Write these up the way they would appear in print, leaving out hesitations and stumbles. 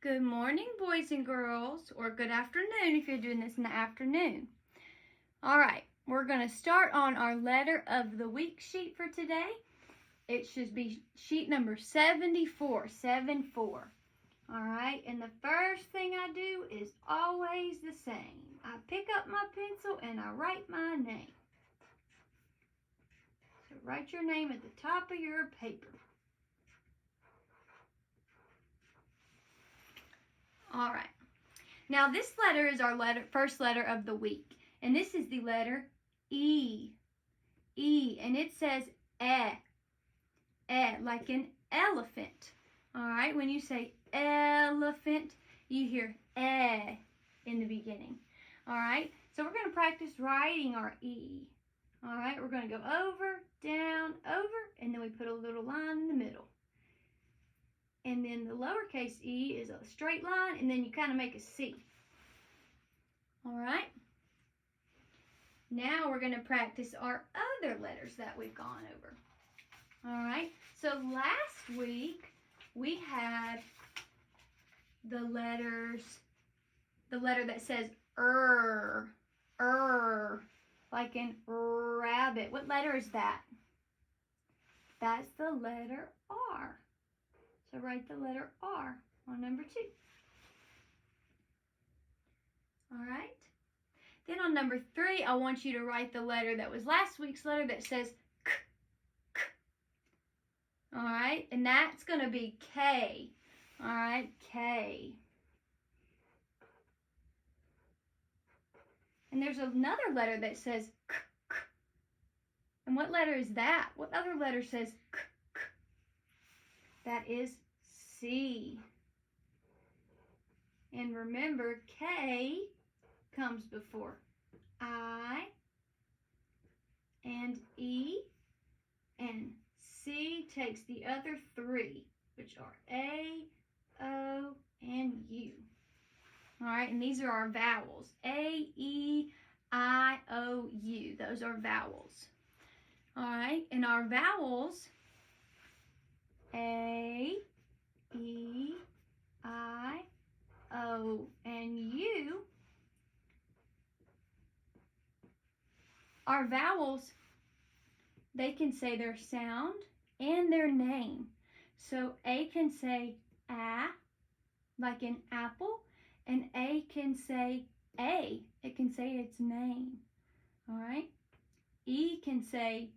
Good morning, boys and girls, or good afternoon if you're doing this in the afternoon. All right, we're going to start on our letter of the week sheet for today. It should be sheet number 74, 74. All right, and the first thing I do is always the same. I pick up my pencil and I write my name. So write your name at the top of your paper. All right. Now this letter is our first letter of the week, and this is the letter E. E, and it says like an elephant. All right, when you say elephant, you hear in the beginning. All right, so we're going to practice writing our E. All right, we're going to go over, down, over, and then we put a little line in the middle. And then the lowercase e is a straight line, and then you kind of make a C. All right. Now we're going to practice our other letters that we've gone over. All right. So last week we had the letter that says like in rabbit. What letter is that? That's the letter R. So write the letter R on number 2. All right. Then on number 3, I want you to write the letter that was last week's letter that says K, K. All right. And that's going to be K. All right. K. And there's another letter that says K, K. And what letter is that? What other letter says K, K? That is C. And remember, K comes before I and E, and C takes the other 3, which are A, O, and U. All right, and these are our vowels. A, E, I, O, U. Those are vowels. All right, and our vowels, A, E, I, O, and U, our vowels, they can say their sound and their name. So A can say a, like in apple, and A can say A. It can say its name. All right. E can say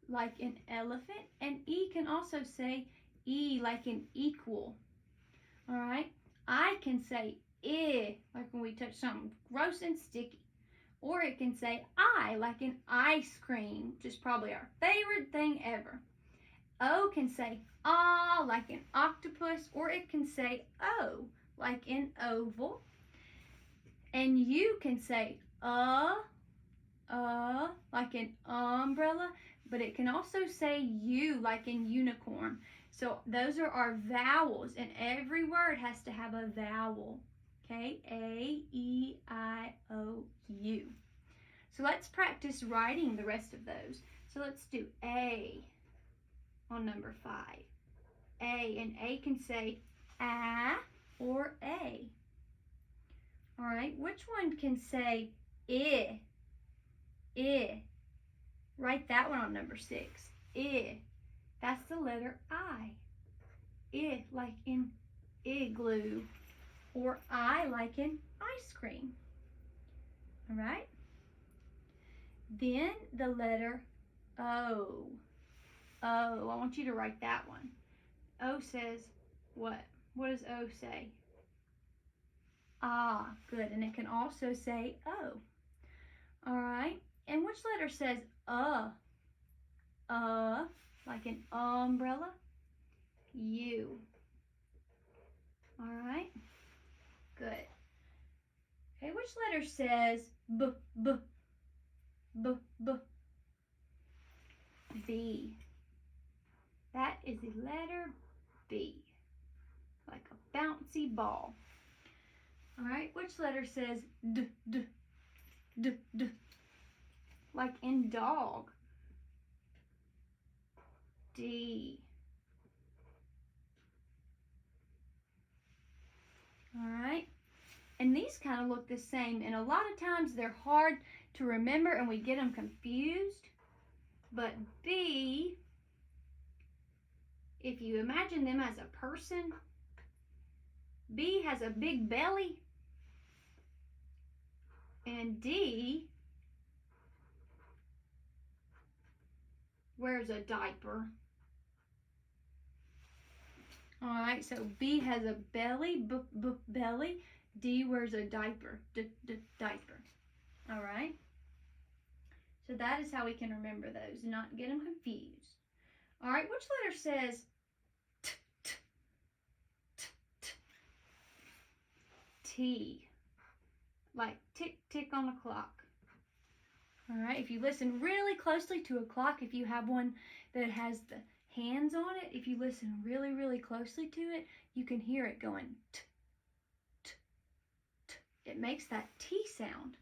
like an elephant, and E can also say E like an equal. All right. I can say like when we touch something gross and sticky. Or it can say I like an ice cream, which is probably our favorite thing ever. O can say ah like an octopus, or it can say O like an oval. And U can say like an umbrella, but it can also say U like in unicorn. So those are our vowels, and every word has to have a vowel. Okay, A, E, I, O, U. So let's practice writing the rest of those. So let's do A on number 5. A, and A can say a or A. All right, which one can say I? I. Write that one on number 6. I. That's the letter I. I like in igloo, or I like in ice cream. All right. Then the letter O. O. I want you to write that one. O says what? What does O say? Ah, good. And it can also say O. All right. And which letter says like an umbrella? U. All right. Good. Okay, which letter says B? B. That is the letter B, like a bouncy ball. All right, which letter says D? Like in dog? D. And these kind of look the same, and a lot of times they're hard to remember and we get them confused. But B, if you imagine them as a person, B has a big belly, and D wears a diaper. All right, so B has a belly, belly. D wears a diaper, diaper. All right. So that is how we can remember those and not get them confused. All right, which letter says t, t, t, t? T, like tick, tick on the clock. All right, if you listen really closely to a clock, if you have one that has the hands on it, if you listen really, really closely to it, you can hear it going t, t, t. It makes that T sound.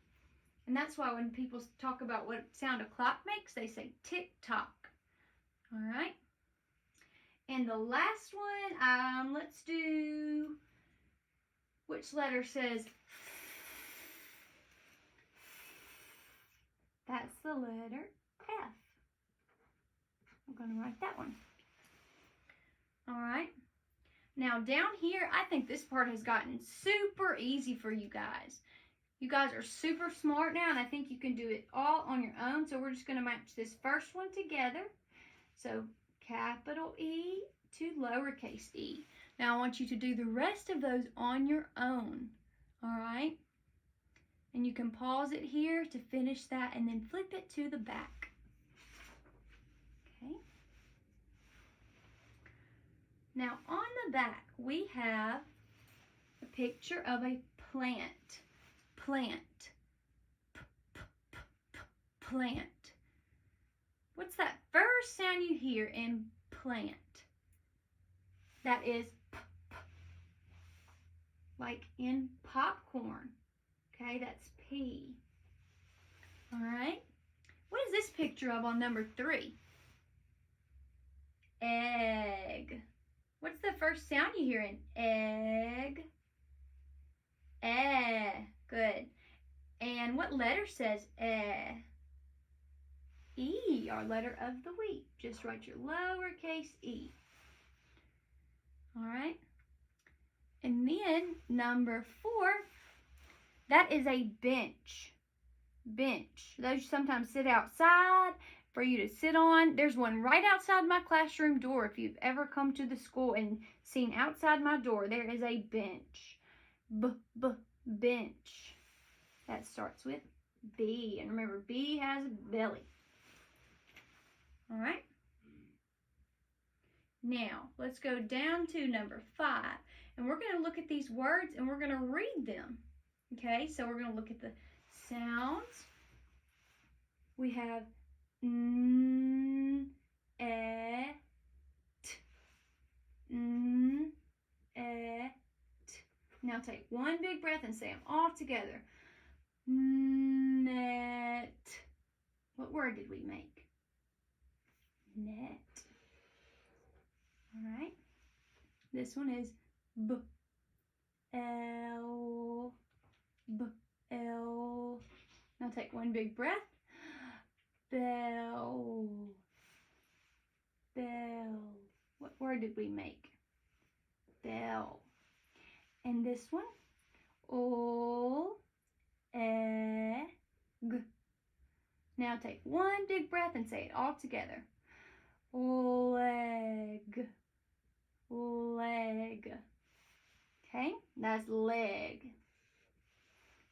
And that's why when people talk about what sound a clock makes, they say tick-tock. All right? And the last one, let's do, which letter says, that's the letter F. I'm going to write that one. All right? Now down here, I think this part has gotten super easy for you guys. You guys are super smart now, and I think you can do it all on your own. So we're just going to match this first one together. So capital E to lowercase e. Now I want you to do the rest of those on your own. All right? And you can pause it here to finish that and then flip it to the back. Okay? Now on the back, we have a picture of a plant. Plant. Plant. What's that first sound you hear in plant? That is p, p. Like in popcorn. Okay, that's P. All right. What is this picture of on number 3? Egg. What's the first sound you hear in egg? Eh. Good. And what letter says eh? E, our letter of the week. Just write your lowercase e. All right. And then number 4, that is a bench. Bench. Those you sometimes sit outside for you to sit on. There's one right outside my classroom door. If you've ever come to the school and seen outside my door, there is a bench. Bench. That starts with B. And remember, B has a belly. All right. Now, let's go down to number 5. And we're going to look at these words and we're going to read them. Okay, so we're going to look at the sounds. We have n, e, t, n, e, t. Now take one big breath and say them all together. Net. What word did we make? Net. All right. This one is b, l, b, l. Now take one big breath. Bell. Bell. What word did we make? Bell. And this one, o, egg. Now take one big breath and say it all together. Leg. Leg. Okay, that's leg.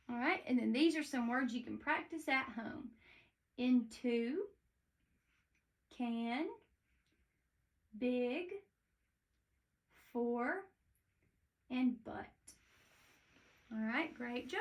All right, and then these are some words you can practice at home. Into, can, big, for, and but. All right, great job.